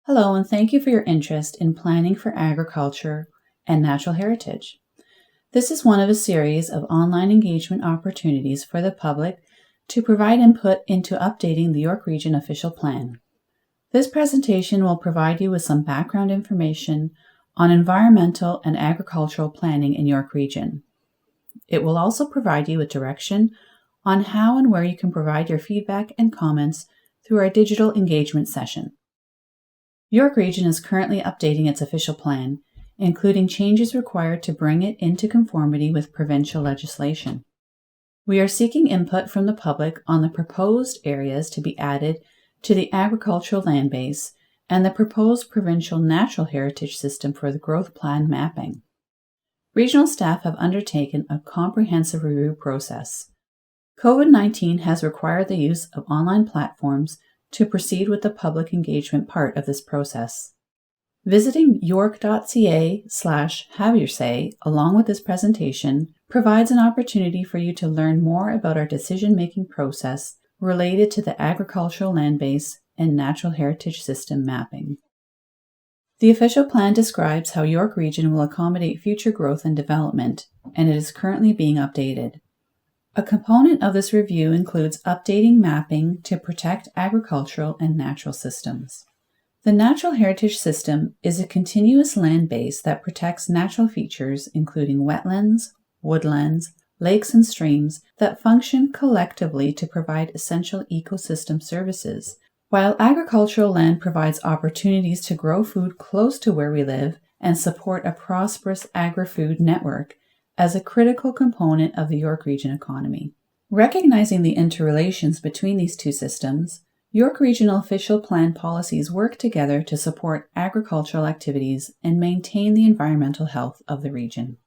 Hello, and thank you for your interest in planning for agriculture and natural heritage. This is one of a series of online engagement opportunities for the public to provide input into updating the York Region Official Plan. This presentation will provide you with some background information on environmental and agricultural planning in York Region. It will also provide you with direction on how and where you can provide your feedback and comments through our digital engagement session. York Region is currently updating its official plan, including changes required to bring it into conformity with provincial legislation. We are seeking input from the public on the proposed areas to be added to the agricultural land base and the proposed provincial natural heritage system for the growth plan mapping. Regional staff have undertaken a comprehensive review process. COVID-19 has required the use of online platforms to proceed with the public engagement part of this process. Visiting york.ca/haveyoursay along with this presentation provides an opportunity for you to learn more about our decision-making process related to the agricultural land base and natural heritage system mapping. The official plan describes how York Region will accommodate future growth and development, and it is currently being updated. A component of this review includes updating mapping to protect agricultural and natural systems. The natural heritage system is a continuous land base that protects natural features including wetlands, woodlands, lakes, and streams that function collectively to provide essential ecosystem services, while agricultural land provides opportunities to grow food close to where we live and support a prosperous agri-food network as a critical component of the York Region economy. Recognizing the interrelations between these two systems, York Regional Official Plan policies work together to support agricultural activities and maintain the environmental health of the region.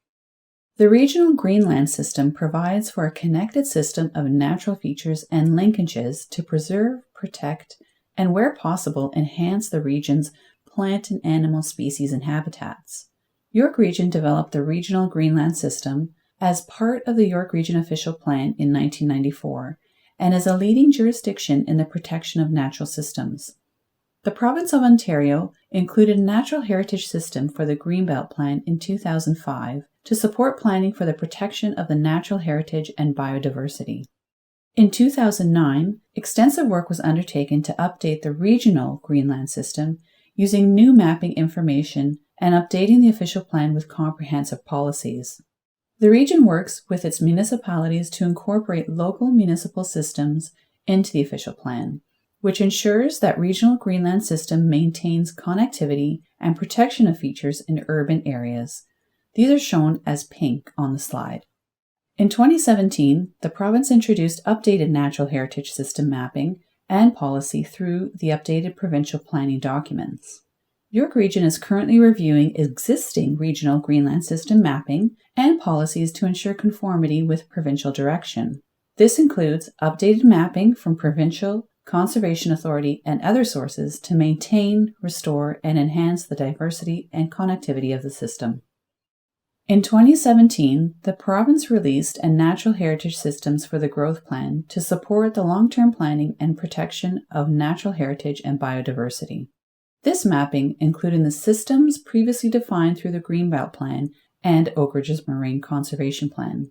The regional Greenlands system provides for a connected system of natural features and linkages to preserve, protect, and where possible, enhance the region's plant and animal species and habitats. York Region developed the Regional Greenland System as part of the York Region Official Plan in 1994 and is a leading jurisdiction in the protection of natural systems. The Province of Ontario included a natural heritage system for the Greenbelt Plan in 2005 to support planning for the protection of the natural heritage and biodiversity. In 2009, extensive work was undertaken to update the Regional Greenland System using new mapping information and updating the official plan with comprehensive policies. The region works with its municipalities to incorporate local municipal systems into the official plan, which ensures that Regional Greenland System maintains connectivity and protection of features in urban areas. These are shown as pink on the slide. In 2017, the province introduced updated natural heritage system mapping and policy through the updated provincial planning documents. York Region is currently reviewing existing regional Greenland system mapping and policies to ensure conformity with provincial direction. This includes updated mapping from provincial, conservation authority, and other sources to maintain, restore, and enhance the diversity and connectivity of the system. In 2017, the province released a Natural Heritage Systems for the Growth Plan to support the long-term planning and protection of natural heritage and biodiversity. This mapping included the systems previously defined through the Greenbelt Plan and Oak Ridge's Marine Conservation Plan.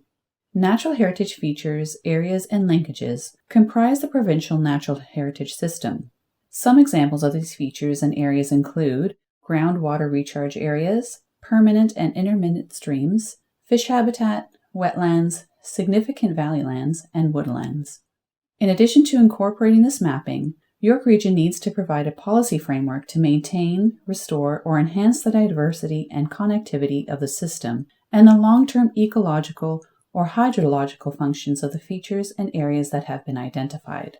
Natural heritage features, areas, and linkages comprise the provincial natural heritage system. Some examples of these features and areas include groundwater recharge areas, permanent and intermittent streams, fish habitat, wetlands, significant valley lands, and woodlands. In addition to incorporating this mapping, York Region needs to provide a policy framework to maintain, restore, or enhance the diversity and connectivity of the system and the long-term ecological or hydrological functions of the features and areas that have been identified.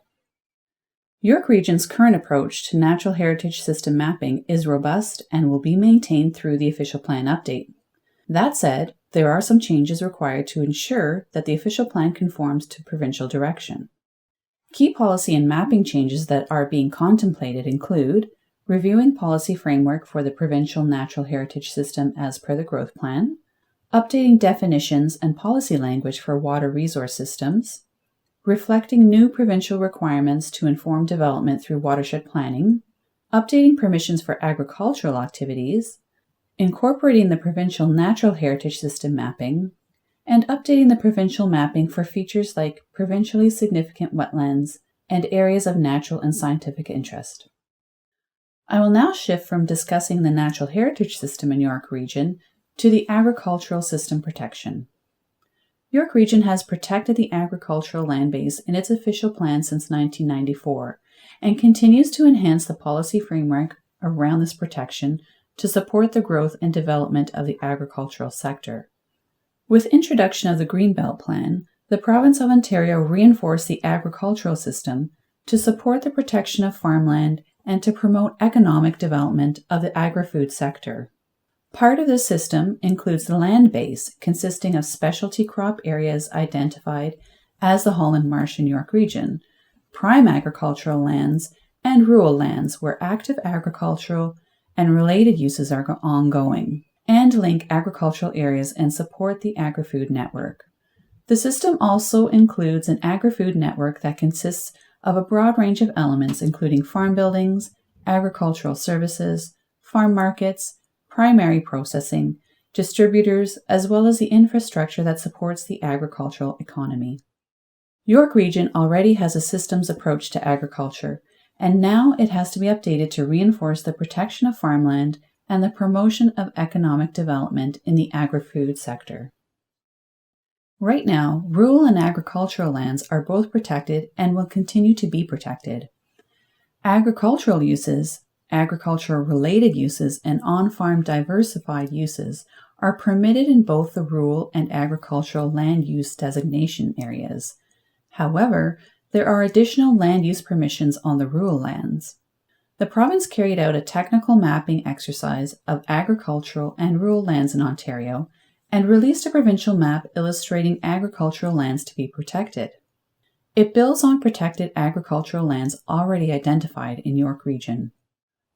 York Region's current approach to natural heritage system mapping is robust and will be maintained through the official plan update. That said, there are some changes required to ensure that the official plan conforms to provincial direction. Key policy and mapping changes that are being contemplated include reviewing policy framework for the provincial natural heritage system as per the growth plan, updating definitions and policy language for water resource systems, reflecting new provincial requirements to inform development through watershed planning, updating permissions for agricultural activities, incorporating the provincial natural heritage system mapping, and updating the provincial mapping for features like provincially significant wetlands and areas of natural and scientific interest. I will now shift from discussing the natural heritage system in York Region to the agricultural system protection. York Region has protected the agricultural land base in its official plan since 1994 and continues to enhance the policy framework around this protection to support the growth and development of the agricultural sector. With introduction of the Greenbelt Plan, the Province of Ontario reinforced the agricultural system to support the protection of farmland and to promote economic development of the agri-food sector. Part of this system includes the land base, consisting of specialty crop areas identified as the Holland Marsh in York Region, prime agricultural lands, and rural lands where active agricultural and related uses are ongoing, and link agricultural areas and support the agri-food network. The system also includes an agri-food network that consists of a broad range of elements including farm buildings, agricultural services, farm markets, primary processing, distributors, as well as the infrastructure that supports the agricultural economy. York Region already has a systems approach to agriculture, and now it has to be updated to reinforce the protection of farmland and the promotion of economic development in the agri-food sector. Right now, rural and agricultural lands are both protected and will continue to be protected. Agricultural uses, agricultural-related uses, and on-farm diversified uses are permitted in both the rural and agricultural land use designation areas. However, there are additional land use permissions on the rural lands. The province carried out a technical mapping exercise of agricultural and rural lands in Ontario and released a provincial map illustrating agricultural lands to be protected. It builds on protected agricultural lands already identified in York Region.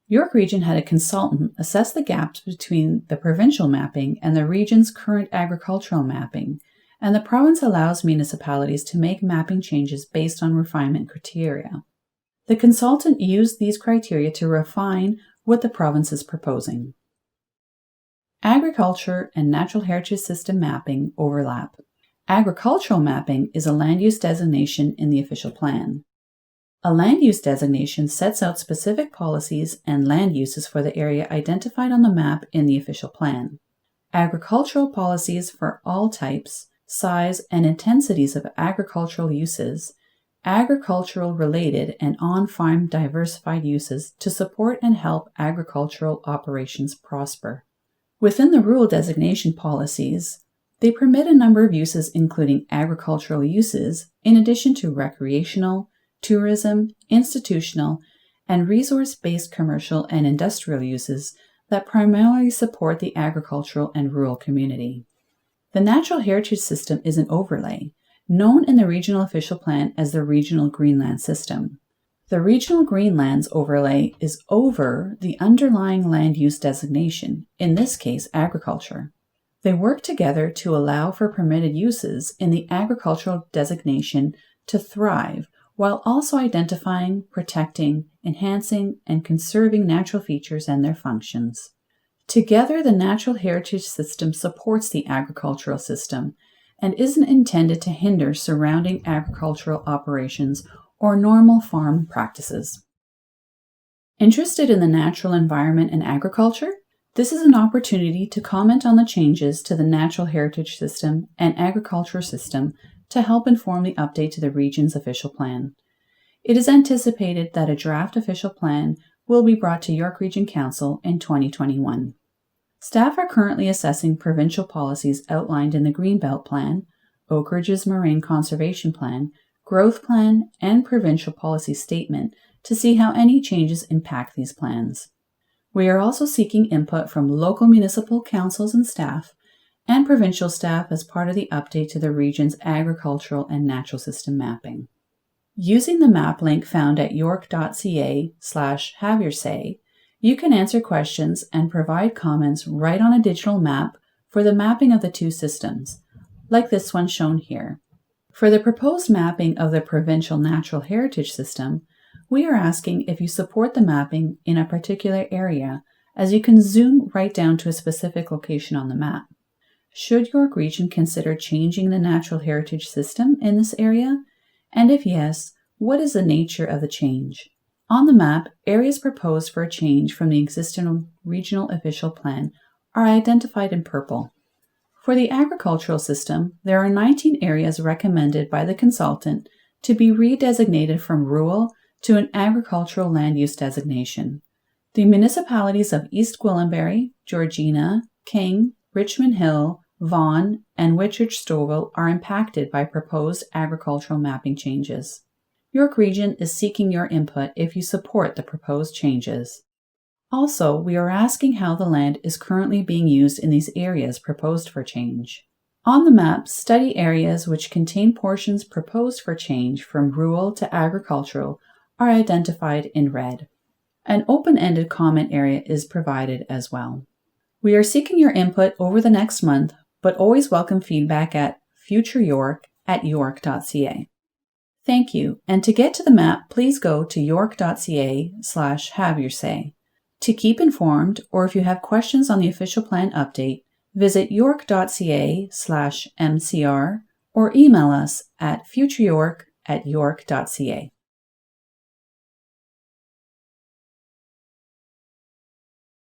York Region had a consultant assess the gaps between the provincial mapping and the region's current agricultural mapping, and the province allows municipalities to make mapping changes based on refinement criteria. The consultant used these criteria to refine what the province is proposing. Agriculture and natural heritage system mapping overlap. Agricultural mapping is a land use designation in the official plan. A land use designation sets out specific policies and land uses for the area identified on the map in the official plan. Agricultural policies for all types, size, and intensities of agricultural uses, agricultural-related and on-farm diversified uses to support and help agricultural operations prosper. Within the rural designation policies, they permit a number of uses including agricultural uses, in addition to recreational, tourism, institutional, and resource-based commercial and industrial uses that primarily support the agricultural and rural community. The natural heritage system is an overlay, known in the regional official plan as the Regional Greenlands System. The Regional Greenlands overlay is over the underlying land use designation, in this case agriculture. They work together to allow for permitted uses in the agricultural designation to thrive, while also identifying, protecting, enhancing, and conserving natural features and their functions. Together, the natural heritage system supports the agricultural system and isn't intended to hinder surrounding agricultural operations or normal farm practices. Interested in the natural environment and agriculture? This is an opportunity to comment on the changes to the natural heritage system and agriculture system to help inform the update to the region's official plan. It is anticipated that a draft official plan will be brought to York Region Council in 2021. Staff are currently assessing provincial policies outlined in the Greenbelt Plan, Oak Ridge's Moraine Conservation Plan, Growth Plan, and Provincial Policy Statement to see how any changes impact these plans. We are also seeking input from local municipal councils and staff and provincial staff as part of the update to the region's agricultural and natural system mapping. Using the map link found at york.ca/haveyoursay, you can answer questions and provide comments right on a digital map for the mapping of the two systems, like this one shown here. For the proposed mapping of the Provincial Natural Heritage System, We are asking if you support the mapping in a particular area, as you can zoom right down to a specific location on the map. Should York Region consider changing the natural heritage system in this area? And if yes, what is the nature of the change? On the map, areas proposed for a change from the existing regional official plan are identified in purple. For the agricultural system, there are 19 areas recommended by the consultant to be redesignated from rural to an agricultural land use designation. The municipalities of East Gwillimbury, Georgina, King, Richmond Hill, Vaughan, and Whitchurch-Stouffville are impacted by proposed agricultural mapping changes. York Region is seeking your input if you support the proposed changes. Also, we are asking how the land is currently being used in these areas proposed for change. On the map, study areas which contain portions proposed for change from rural to agricultural are identified in red. An open-ended comment area is provided as well. We are seeking your input over the next month, but always welcome feedback at futureyork@york.ca. Thank you, and to get to the map, please go to york.ca/haveyoursay. To keep informed, or if you have questions on the official plan update, visit york.ca/mcr or email us at futureyork@york.ca.